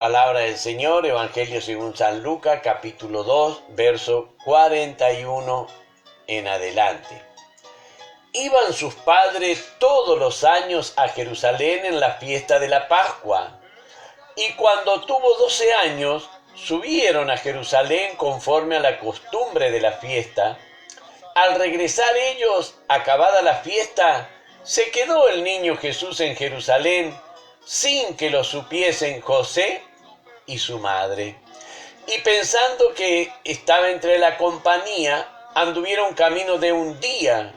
Palabra del Señor, Evangelio según San Lucas, capítulo 2, verso 41 en adelante. Iban sus padres todos los años a Jerusalén en la fiesta de la Pascua, y cuando tuvo 12 años, subieron a Jerusalén conforme a la costumbre de la fiesta. Al regresar ellos, acabada la fiesta, se quedó el niño Jesús en Jerusalén, sin que lo supiesen José y su madre. Y pensando que estaba entre la compañía, anduvieron camino de un día,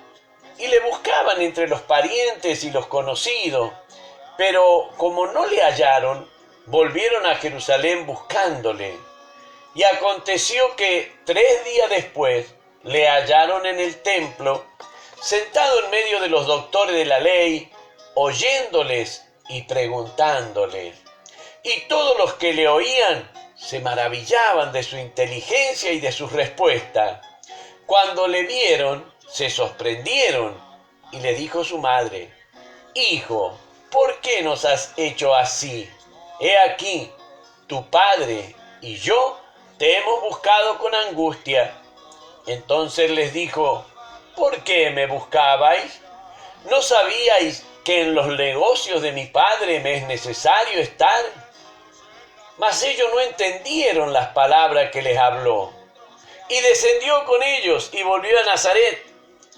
y le buscaban entre los parientes y los conocidos. Pero como no le hallaron, volvieron a Jerusalén buscándole. Y aconteció que 3 días después le hallaron en el templo, sentado en medio de los doctores de la ley, oyéndoles y preguntándoles. Y todos los que le oían se maravillaban de su inteligencia y de sus respuestas. Cuando le vieron, se sorprendieron, y le dijo su madre: «Hijo, ¿por qué nos has hecho así? He aquí, tu padre y yo te hemos buscado con angustia». Entonces les dijo: «¿Por qué me buscabais? ¿No sabíais que en los negocios de mi padre me es necesario estar?». Mas ellos no entendieron las palabras que les habló. Y descendió con ellos y volvió a Nazaret,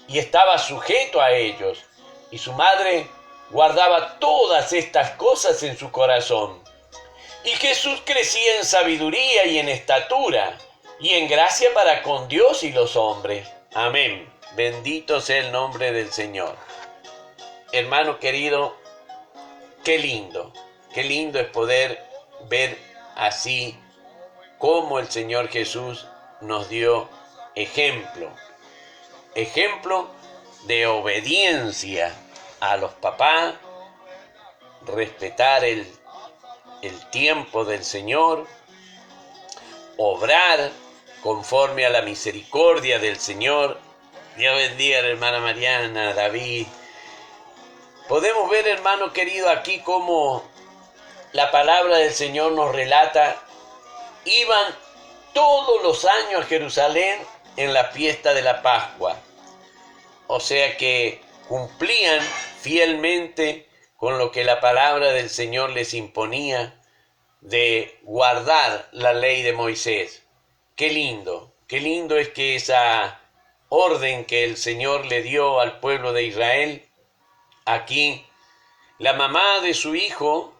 y estaba sujeto a ellos. Y su madre guardaba todas estas cosas en su corazón. Y Jesús crecía en sabiduría y en estatura, y en gracia para con Dios y los hombres. Amén. Bendito sea el nombre del Señor. Hermano querido, qué lindo es poder ver así cómo el Señor Jesús nos dio ejemplo de obediencia a los papás, respetar el tiempo del Señor, obrar conforme a la misericordia del Señor. Dios bendiga a la hermana Mariana, David. Podemos ver, hermano querido, aquí cómo la palabra del Señor nos relata: iban todos los años a Jerusalén en la fiesta de la Pascua. O sea que cumplían fielmente con lo que la palabra del Señor les imponía de guardar la ley de Moisés. Qué lindo es que esa orden que el Señor le dio al pueblo de Israel, aquí la mamá de su hijo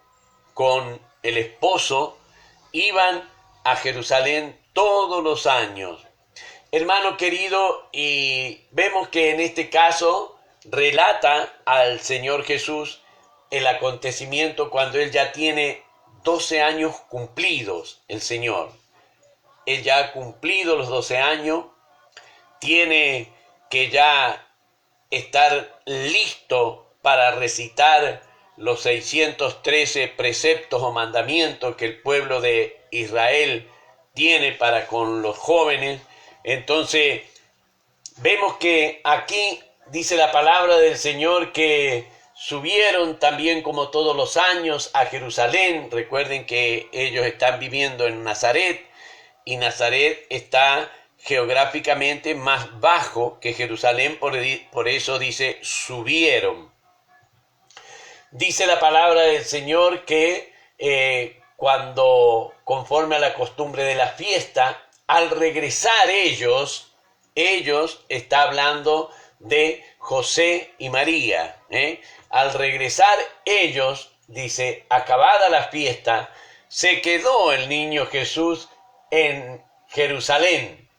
con el esposo iban a Jerusalén todos los años. Hermano querido, y vemos que en este caso relata al Señor Jesús el acontecimiento cuando Él ya tiene 12 años cumplidos, el Señor. Él ya ha cumplido los 12 años, tiene que ya estar listo para recitar los 613 preceptos o mandamientos que el pueblo de Israel tiene para con los jóvenes. Entonces, vemos que aquí dice la palabra del Señor que subieron también, como todos los años, a Jerusalén. Recuerden que ellos están viviendo en Nazaret, y Nazaret está geográficamente más bajo que Jerusalén, por eso dice subieron. Dice la palabra del Señor que cuando, conforme a la costumbre de la fiesta, al regresar ellos, está hablando de José y María, al regresar ellos, dice, acabada la fiesta, se quedó el niño Jesús en Jerusalén,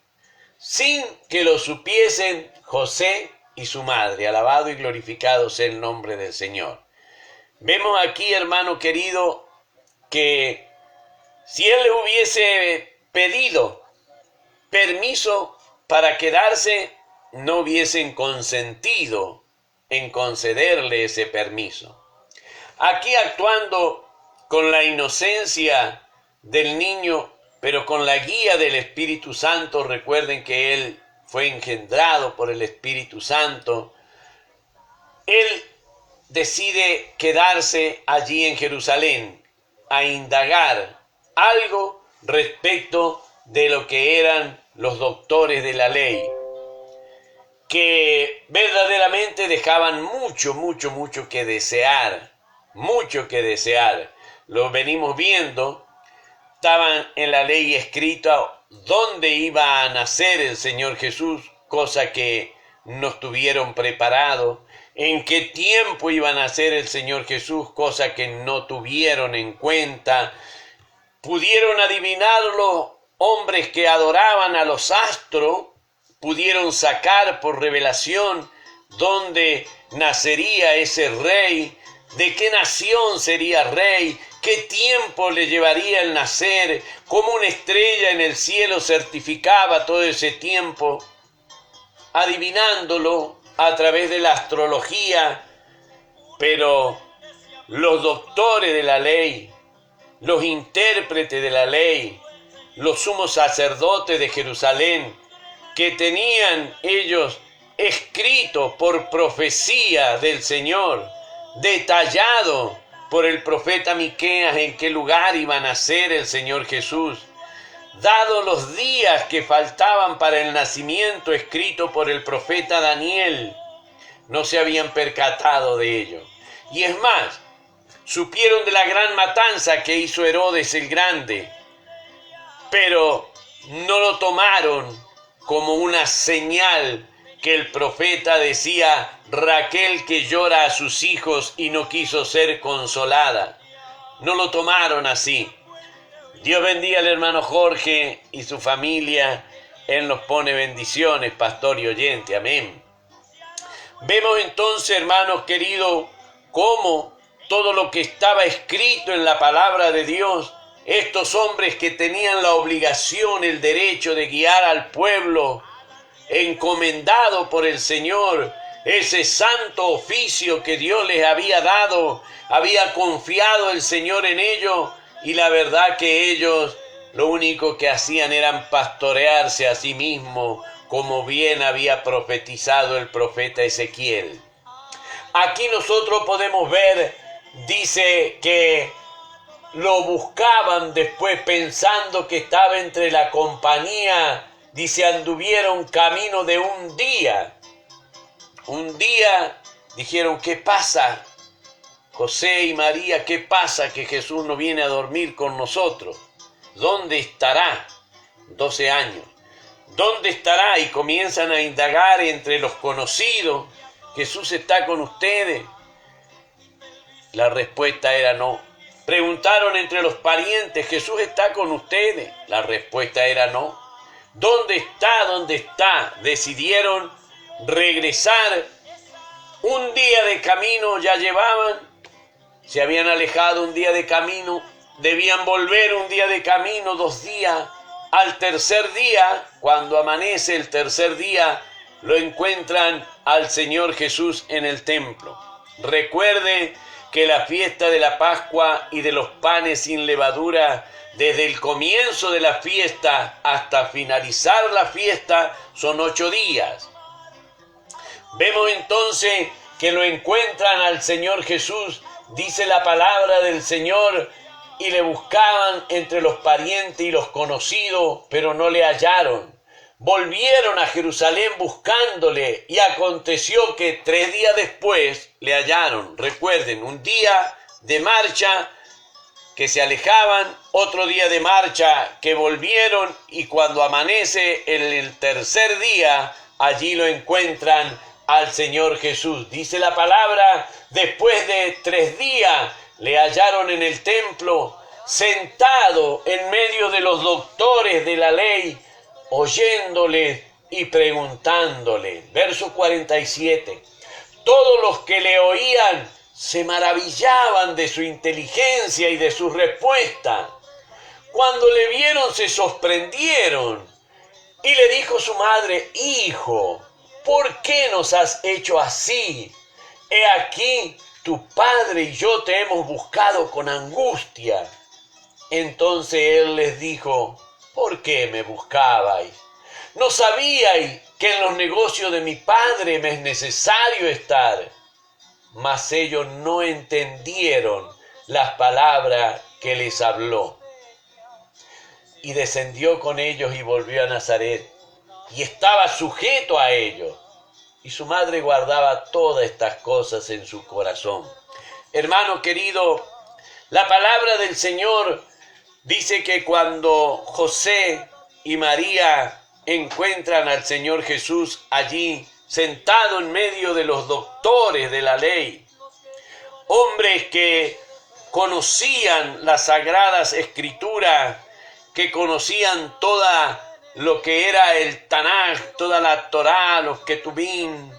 sin que lo supiesen José y su madre. Alabado y glorificado sea el nombre del Señor. Vemos aquí, hermano querido, que si él le hubiese pedido permiso para quedarse, no hubiesen consentido en concederle ese permiso. Aquí, actuando con la inocencia del niño, pero con la guía del Espíritu Santo, recuerden que él fue engendrado por el Espíritu Santo, él decide quedarse allí en Jerusalén a indagar algo respecto de lo que eran los doctores de la ley, que verdaderamente dejaban mucho que desear, mucho que desear. Lo venimos viendo, estaban en la ley escrita dónde iba a nacer el Señor Jesús, cosa que no estuvieron preparados, en qué tiempo iba a nacer el Señor Jesús, cosa que no tuvieron en cuenta. Pudieron adivinarlo hombres que adoraban a los astros, pudieron sacar por revelación dónde nacería ese rey, de qué nación sería rey, qué tiempo le llevaría el nacer, cómo una estrella en el cielo certificaba todo ese tiempo, adivinándolo a través de la astrología. Pero los doctores de la ley, los intérpretes de la ley, los sumos sacerdotes de Jerusalén, que tenían ellos escrito por profecía del Señor, detallado por el profeta Miqueas en qué lugar iba a nacer el Señor Jesús, dado los días que faltaban para el nacimiento escrito por el profeta Daniel, no se habían percatado de ello. Y es más, supieron de la gran matanza que hizo Herodes el Grande, pero no lo tomaron como una señal que el profeta decía: Raquel que llora a sus hijos y no quiso ser consolada. No lo tomaron así. Dios bendiga al hermano Jorge y su familia. Él nos pone bendiciones, pastor y oyente. Amén. Vemos entonces, hermanos queridos, cómo todo lo que estaba escrito en la palabra de Dios, estos hombres que tenían la obligación, el derecho de guiar al pueblo, encomendado por el Señor, ese santo oficio que Dios les había dado, había confiado el Señor en ellos, y la verdad que ellos lo único que hacían era pastorearse a sí mismos, como bien había profetizado el profeta Ezequiel. Aquí nosotros podemos ver, dice que lo buscaban después pensando que estaba entre la compañía. Dice, anduvieron camino de un día. Un día dijeron, ¿qué pasa? José y María, ¿qué pasa que Jesús no viene a dormir con nosotros? ¿Dónde estará? 12 años. ¿Dónde estará? Y comienzan a indagar entre los conocidos. ¿Jesús está con ustedes? La respuesta era no. Preguntaron entre los parientes, ¿Jesús está con ustedes? La respuesta era no. ¿Dónde está? ¿Dónde está? Decidieron regresar. Un día de camino ya llevaban. Se habían alejado un día de camino. Debían volver un día de camino, 2 días. Al tercer día, cuando amanece el tercer día, lo encuentran al Señor Jesús en el templo. Recuerde que la fiesta de la Pascua y de los panes sin levadura, desde el comienzo de la fiesta hasta finalizar la fiesta, son 8 días. Vemos entonces que lo encuentran al Señor Jesús, dice la palabra del Señor, y le buscaban entre los parientes y los conocidos, pero no le hallaron. Volvieron a Jerusalén buscándole, y aconteció que 3 días después le hallaron. Recuerden, un día de marcha que se alejaban, otro día de marcha que volvieron, y cuando amanece en el tercer día, allí lo encuentran al Señor Jesús. Dice la palabra, después de 3 días le hallaron en el templo, sentado en medio de los doctores de la ley, oyéndole y preguntándole. Verso 47. Todos los que le oían se maravillaban de su inteligencia y de su respuesta. Cuando le vieron se sorprendieron. Y le dijo su madre, hijo, ¿por qué nos has hecho así? He aquí, tu padre y yo te hemos buscado con angustia. Entonces él les dijo, ¿por qué me buscabais? ¿No sabíais que en los negocios de mi padre me es necesario estar? Mas ellos no entendieron las palabras que les habló. y descendió con ellos y volvió a Nazaret, y estaba sujeto a ellos. Y su madre guardaba todas estas cosas en su corazón. Hermano querido, la palabra del Señor dice que cuando José y María encuentran al Señor Jesús allí, sentado en medio de los doctores de la ley, hombres que conocían las sagradas escrituras, que conocían toda lo que era el Tanaj, toda la Torá, los Ketubim,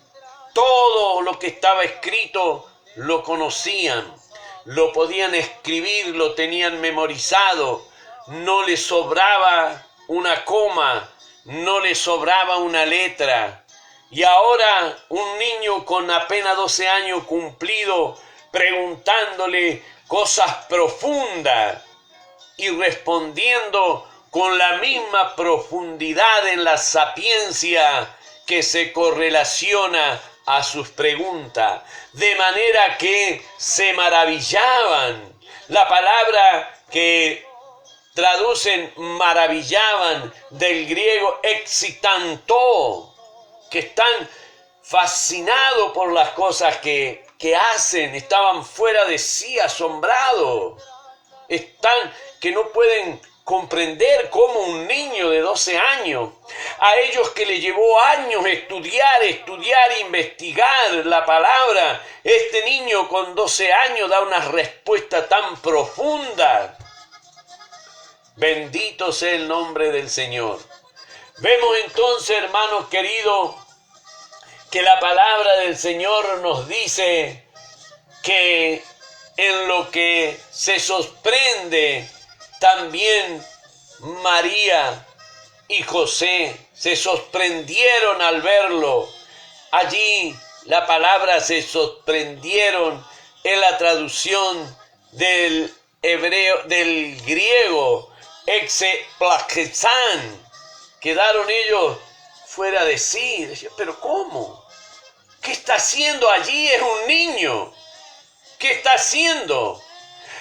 todo lo que estaba escrito lo conocían, lo podían escribir, lo tenían memorizado, no les sobraba una coma, no les sobraba una letra. Y ahora un niño con apenas 12 años cumplido, preguntándole cosas profundas y respondiendo con la misma profundidad en la sapiencia que se correlaciona a sus preguntas, de manera que se maravillaban. La palabra que traducen maravillaban del griego excitanto, que están fascinados por las cosas que hacen, estaban fuera de sí, asombrados, están que no pueden comprender cómo un niño de 12 años, a ellos que le llevó años estudiar, investigar la palabra, este niño con 12 años da una respuesta tan profunda. Bendito sea el nombre del Señor. Vemos entonces, hermanos queridos, que la palabra del Señor nos dice que en lo que se sorprende también María y José se sorprendieron al verlo. Allí la palabra se sorprendieron en la traducción del hebreo, del griego, exeplagesan. Quedaron ellos fuera de sí. Decían, ¿pero cómo? ¿Qué está haciendo allí? Es un niño. ¿Qué está haciendo?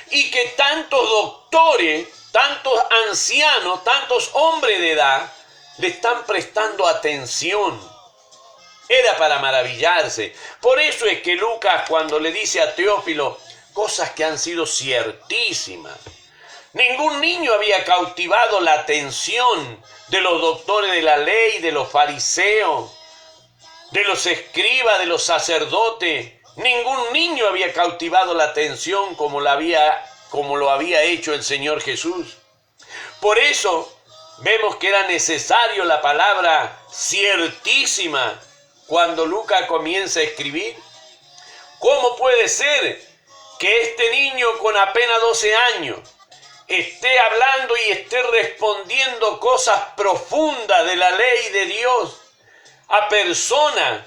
Y que tantos doctores, tantos ancianos, tantos hombres de edad le están prestando atención. Era para maravillarse. Por eso es que Lucas, cuando le dice a Teófilo cosas que han sido ciertísimas, ningún niño había cautivado la atención de los doctores de la ley, de los fariseos, de los escribas, de los sacerdotes. Ningún niño había cautivado la atención como lo había hecho el Señor Jesús. Por eso vemos que era necesario la palabra ciertísima cuando Lucas comienza a escribir. ¿Cómo puede ser que este niño con apenas 12 años esté hablando y esté respondiendo cosas profundas de la ley de Dios a personas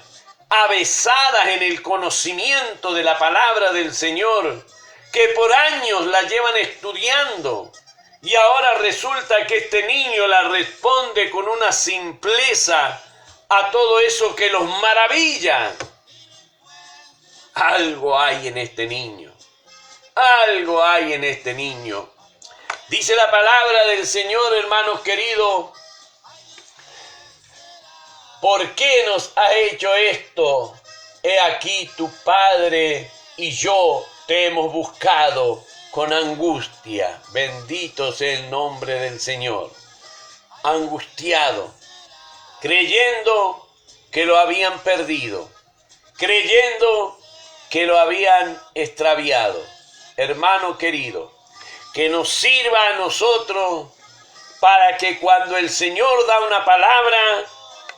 avesadas en el conocimiento de la palabra del Señor, que por años la llevan estudiando, y ahora resulta que este niño la responde con una simpleza a todo eso que los maravilla? Algo hay en este niño, algo hay en este niño. Dice la palabra del Señor, hermanos queridos, ¿por qué nos ha hecho esto? He aquí tu Padre y yo te hemos buscado con angustia. Bendito sea el nombre del Señor. Angustiado, creyendo que lo habían perdido, creyendo que lo habían extraviado. Hermano querido, que nos sirva a nosotros para que cuando el Señor da una palabra,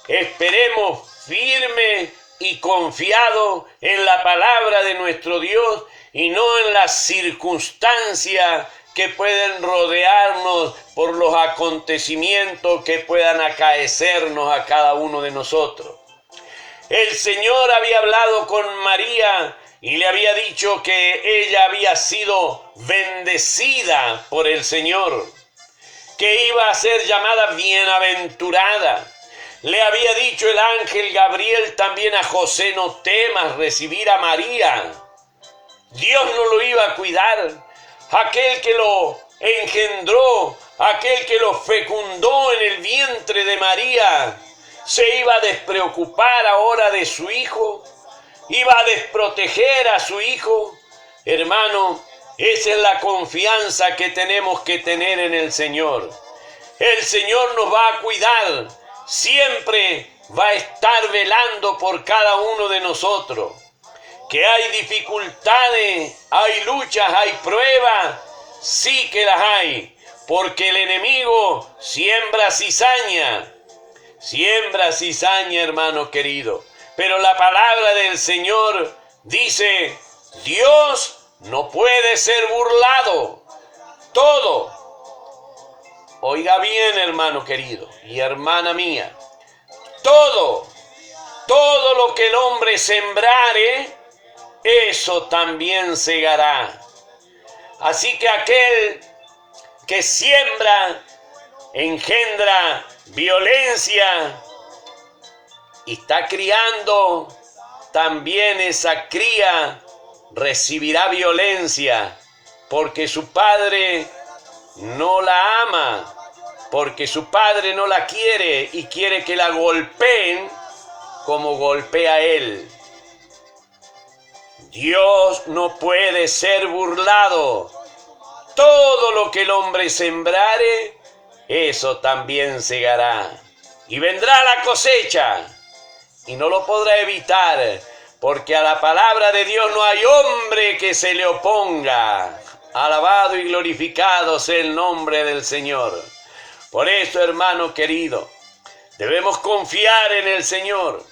esperemos firme y confiado en la palabra de nuestro Dios y no en las circunstancias que pueden rodearnos por los acontecimientos que puedan acaecernos a cada uno de nosotros. El Señor había hablado con María y le había dicho que ella había sido bendecida por el Señor, que iba a ser llamada bienaventurada. Le había dicho el ángel Gabriel también a José: no temas recibir a María. Dios no lo iba a cuidar. Aquel que lo engendró, aquel que lo fecundó en el vientre de María, se iba a despreocupar ahora de su hijo, iba a desproteger a su hijo. Hermano, esa es la confianza que tenemos que tener en el Señor. El Señor nos va a cuidar, siempre va a estar velando por cada uno de nosotros. Que hay dificultades, hay luchas, hay pruebas, sí que las hay, porque el enemigo siembra cizaña, hermano querido. Pero la palabra del Señor dice, Dios no puede ser burlado. Todo, oiga bien, hermano querido y hermana mía, todo lo que el hombre sembrare, eso también segará. Así que aquel que siembra engendra violencia y está criando, también esa cría recibirá violencia, porque su padre no la ama, porque su padre no la quiere y quiere que la golpeen como golpea él. Dios no puede ser burlado. Todo lo que el hombre sembrare, eso también segará. Y vendrá la cosecha, y no lo podrá evitar, porque a la palabra de Dios no hay hombre que se le oponga. Alabado y glorificado sea el nombre del Señor. Por eso, hermano querido, debemos confiar en el Señor.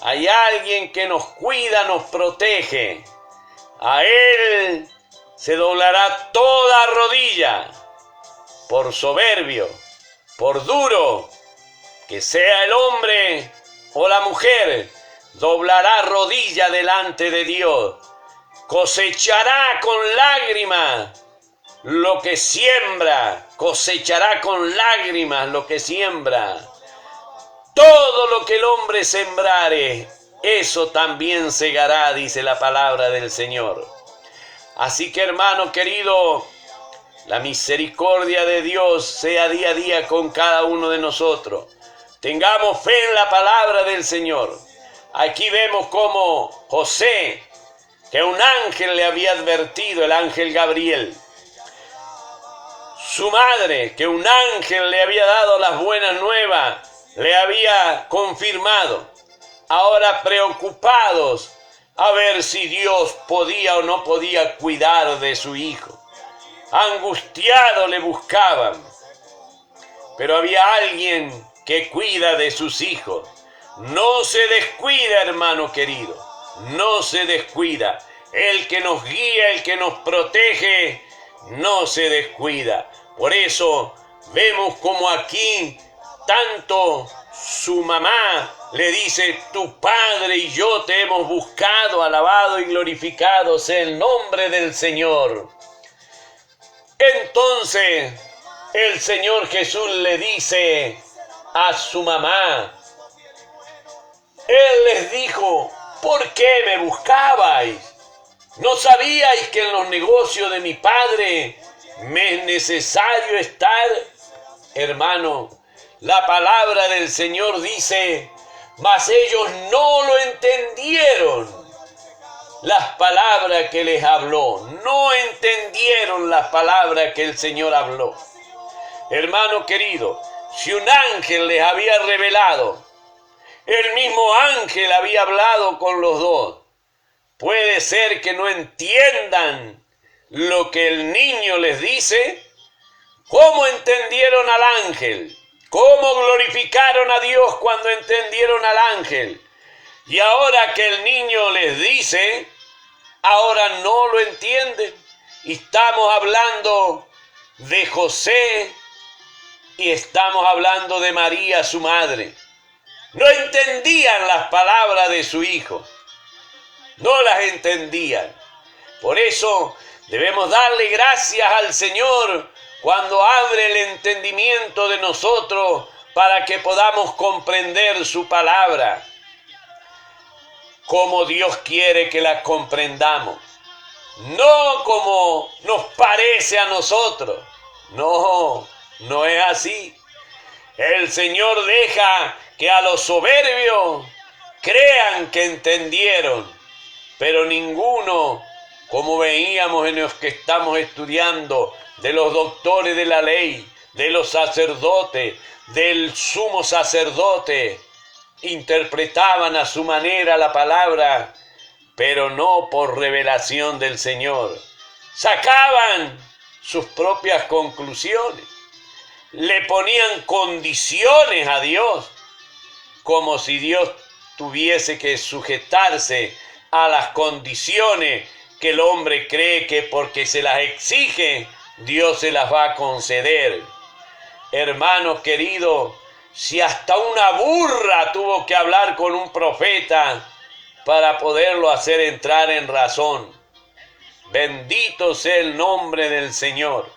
Hay alguien que nos cuida, nos protege. A Él se doblará toda rodilla, por soberbio, por duro que sea el hombre o la mujer, doblará rodilla delante de Dios. Cosechará con lágrimas lo que siembra, cosechará con lágrimas lo que siembra. Todo lo que el hombre sembrare, eso también segará, dice la palabra del Señor. Así que, hermano querido, la misericordia de Dios sea día a día con cada uno de nosotros. Tengamos fe en la palabra del Señor. Aquí vemos cómo José, que un ángel le había advertido, el ángel Gabriel. Su madre, que un ángel le había dado las buenas nuevas, le había confirmado. Ahora preocupados a ver si Dios podía o no podía cuidar de su hijo. Angustiados le buscaban. Pero había alguien que cuida de sus hijos. No se descuida, hermano querido. No se descuida. El que nos guía, el que nos protege, no se descuida. Por eso vemos como aquí tanto su mamá le dice, tu padre y yo te hemos buscado, alabado y glorificado sea el nombre del Señor. Entonces el Señor Jesús le dice a su mamá, Él les dijo, ¿por qué me buscabais? ¿No sabíais que en los negocios de mi Padre me es necesario estar? Hermano, la palabra del Señor dice, mas ellos no lo entendieron. Las palabras que les habló, no entendieron las palabras que el Señor habló. Hermano querido, si un ángel les había revelado, el mismo ángel había hablado con los dos, puede ser que no entiendan lo que el niño les dice. ¿Cómo entendieron al ángel? ¿Cómo glorificaron a Dios cuando entendieron al ángel? Y ahora que el niño les dice, ahora no lo entienden. Y estamos hablando de José y estamos hablando de María, su madre. No entendían las palabras de su hijo. No las entendían. Por eso debemos darle gracias al Señor cuando abre el entendimiento de nosotros para que podamos comprender su palabra como Dios quiere que la comprendamos. No como nos parece a nosotros. No, No es así. El Señor deja que a los soberbios crean que entendieron, pero ninguno, como veíamos en los que estamos estudiando, de los doctores de la ley, de los sacerdotes, del sumo sacerdote, interpretaban a su manera la palabra, pero no por revelación del Señor. Sacaban sus propias conclusiones, le ponían condiciones a Dios, como si Dios tuviese que sujetarse a las condiciones que el hombre cree que porque se las exige, Dios se las va a conceder. Hermanos queridos, si hasta una burra tuvo que hablar con un profeta para poderlo hacer entrar en razón, bendito sea el nombre del Señor.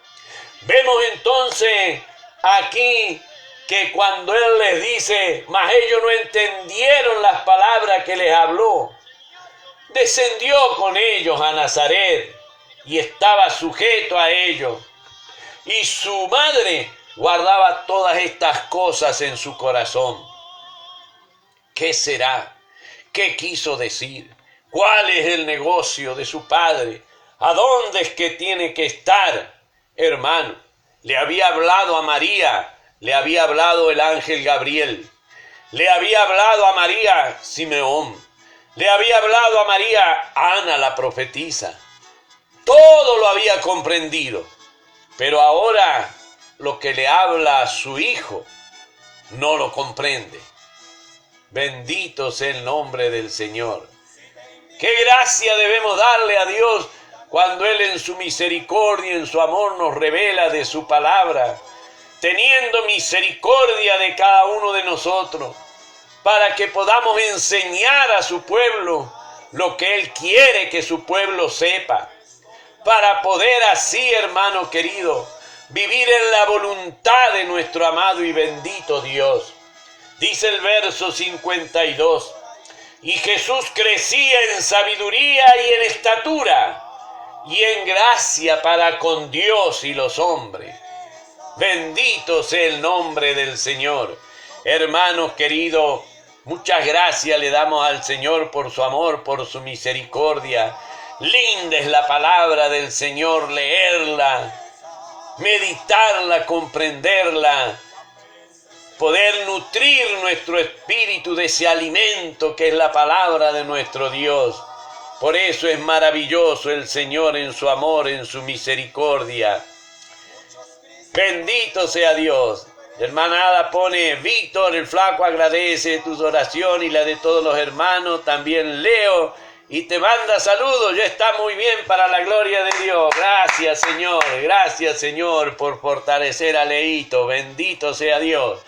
Vemos entonces aquí que cuando Él les dice, mas ellos no entendieron las palabras que les habló, descendió con ellos a Nazaret y estaba sujeto a ellos. Y su madre guardaba todas estas cosas en su corazón. ¿Qué será? ¿Qué quiso decir? ¿Cuál es el negocio de su padre? ¿A dónde es que tiene que estar? Hermano, le había hablado a María, le había hablado el ángel Gabriel, le había hablado a María Simeón, le había hablado a María Ana la profetisa. Todo lo había comprendido, pero ahora lo que le habla a su hijo no lo comprende. Bendito sea el nombre del Señor. Qué gracia debemos darle a Dios cuando Él en su misericordia y en su amor nos revela de su palabra, teniendo misericordia de cada uno de nosotros, para que podamos enseñar a su pueblo lo que Él quiere que su pueblo sepa, para poder así, hermano querido, vivir en la voluntad de nuestro amado y bendito Dios. Dice el verso 52, y Jesús crecía en sabiduría y en estatura, y en gracia para con Dios y los hombres. Bendito sea el nombre del Señor. Hermanos queridos, muchas gracias le damos al Señor por su amor, por su misericordia. Linda es la palabra del Señor, leerla, meditarla, comprenderla, poder nutrir nuestro espíritu de ese alimento que es la palabra de nuestro Dios. Por eso es maravilloso el Señor en su amor, en su misericordia. Bendito sea Dios. Hermana Ada pone, Víctor, el flaco agradece tus oraciones y la de todos los hermanos. También Leo y te manda saludos. Ya está muy bien para la gloria de Dios. Gracias Señor por fortalecer a Leito. Bendito sea Dios.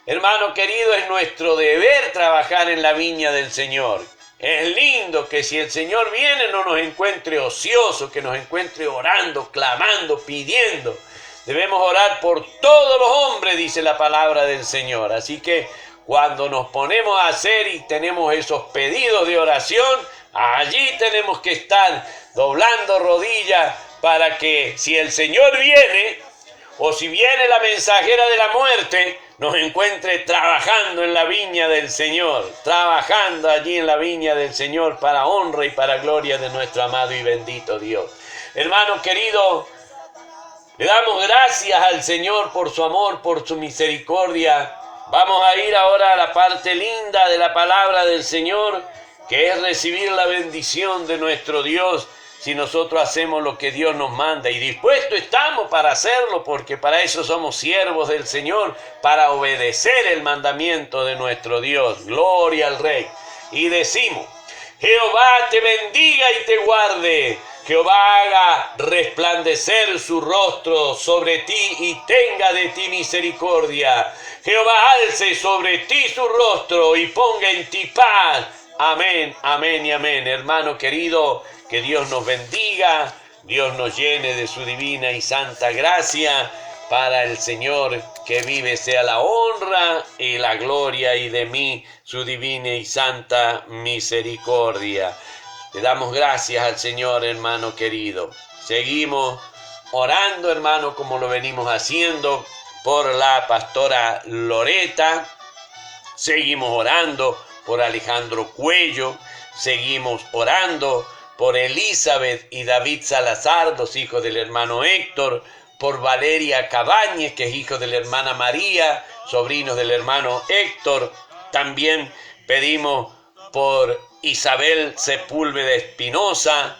Hermano querido, es nuestro deber trabajar en la viña del Señor. Es lindo que si el Señor viene no nos encuentre ociosos, que nos encuentre orando, clamando, pidiendo. Debemos orar por todos los hombres, dice la palabra del Señor. Así que cuando nos ponemos a hacer y tenemos esos pedidos de oración, allí tenemos que estar doblando rodillas para que si el Señor viene o si viene la mensajera de la muerte, nos encuentre trabajando en la viña del Señor, trabajando allí en la viña del Señor para honra y para gloria de nuestro amado y bendito Dios. Hermano querido, le damos gracias al Señor por su amor, por su misericordia. Vamos a ir ahora a la parte linda de la palabra del Señor, que es recibir la bendición de nuestro Dios si nosotros hacemos lo que Dios nos manda. Y dispuestos estamos para hacerlo, porque para eso somos siervos del Señor, para obedecer el mandamiento de nuestro Dios. Gloria al Rey. Y decimos, Jehová te bendiga y te guarde. Jehová haga resplandecer su rostro sobre ti y tenga de ti misericordia. Jehová alce sobre ti su rostro y ponga en ti paz. Amén, amén y amén. Hermano querido, que Dios nos bendiga, Dios nos llene de su divina y santa gracia. Para el Señor que vive sea la honra y la gloria, y de mí su divina y santa misericordia. Le damos gracias al Señor, hermano querido. Seguimos orando, hermano, como lo venimos haciendo por la pastora Loreta. Seguimos orando por Alejandro Cuello. Seguimos orando por Elizabeth y David Salazar, los hijos del hermano Héctor. Por Valeria Cabañez, que es hijo de la hermana María, sobrinos del hermano Héctor. También pedimos por Isabel Sepúlveda Espinosa.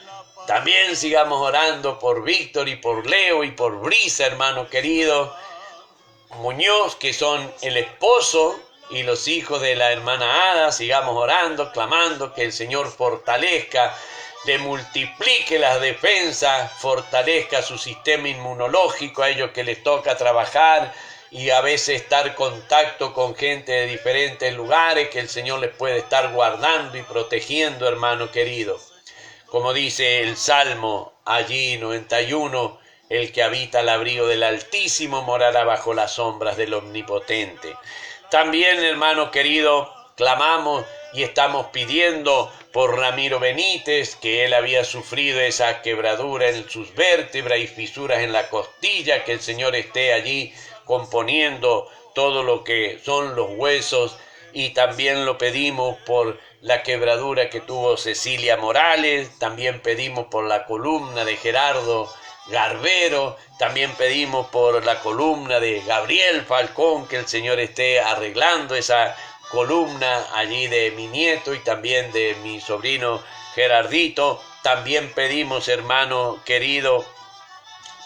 También sigamos orando por Víctor y por Leo y por Brisa, hermano querido Muñoz, que son el esposo y los hijos de la hermana Ada. Sigamos orando, clamando que el Señor fortalezca, le multiplique las defensas, fortalezca su sistema inmunológico a ellos que les toca trabajar y a veces estar en contacto con gente de diferentes lugares, que el Señor les puede estar guardando y protegiendo, hermano querido. Como dice el Salmo allí 91, el que habita al abrigo del Altísimo morará bajo las sombras del Omnipotente. También, hermano querido, clamamos y estamos pidiendo por Ramiro Benítez, que él había sufrido esa quebradura en sus vértebras y fisuras en la costilla, que el Señor esté allí componiendo todo lo que son los huesos. Y también lo pedimos por la quebradura que tuvo Cecilia Morales. También pedimos por la columna de Gerardo Garbero. También pedimos por la columna de Gabriel Falcón, que el Señor esté arreglando esa columna allí de mi nieto y también de mi sobrino Gerardito. También pedimos, hermano querido,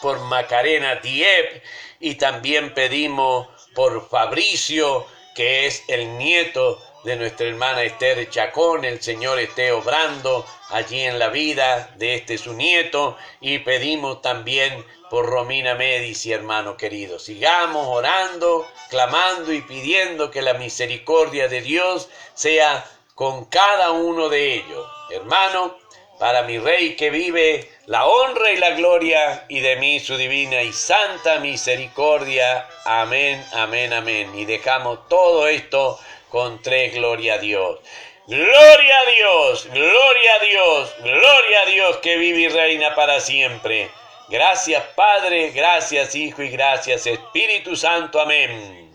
por Macarena Diep, y también pedimos por Fabricio, que es el nieto de nuestra hermana Esther Chacón. El Señor esté obrando allí en la vida de su nieto. Y pedimos también por Romina Medici, hermano querido. Sigamos orando, clamando y pidiendo que la misericordia de Dios sea con cada uno de ellos. Hermano, para mi Rey que vive, la honra y la gloria, y de mí su divina y santa misericordia. Amén, amén, amén. Y dejamos todo esto con tres: gloria a Dios. Gloria a Dios, gloria a Dios, gloria a Dios que vive y reina para siempre. Gracias Padre, gracias Hijo y gracias Espíritu Santo. Amén.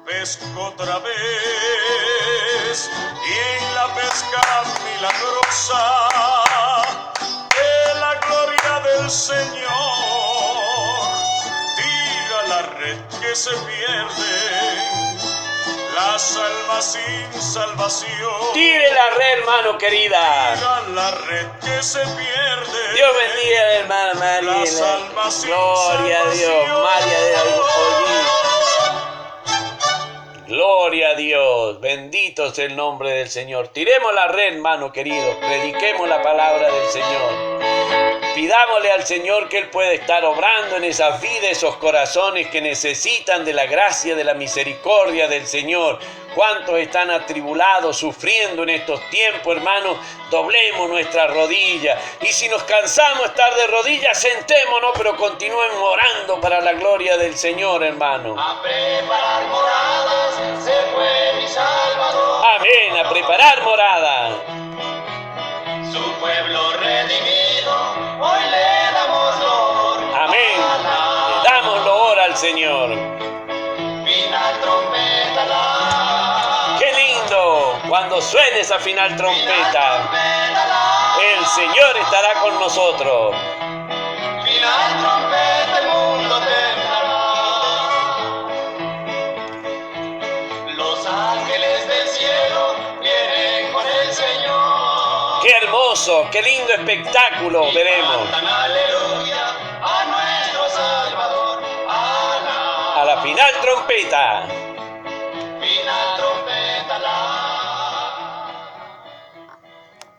Pesco otra vez y en la pesca milagrosa de la gloria del Señor tira la red que se pierde, las almas sin salvación. Tire la red, hermano querida. Tira la red que se pierde. Dios bendiga a la hermana María. Las almas sin gloria a Dios, María de Olvido. Gloria a Dios, bendito sea el nombre del Señor. Tiremos la red, hermano querido, prediquemos la palabra del Señor. Pidámosle al Señor que Él puede estar obrando en esas vidas, esos corazones que necesitan de la gracia, de la misericordia del Señor. ¿Cuántos están atribulados, sufriendo en estos tiempos, hermanos? Doblemos nuestras rodillas. Y si nos cansamos de estar de rodillas, sentémonos, pero continúen orando para la gloria del Señor, hermano. A preparar moradas se fue mi Salvador. Amén, a preparar morada. Su pueblo redimido, hoy le damos loor. Amén, le damos loor al Señor. Final trompeta la. ¡Qué lindo! Cuando suene esa final trompeta, el Señor estará con nosotros. Final trompeta, el mundo temblará. Los ángeles del cielo vienen con el Señor. ¡Qué hermoso! ¡Qué lindo espectáculo veremos! Cantan aleluya a nuestro Salvador. A la final trompeta.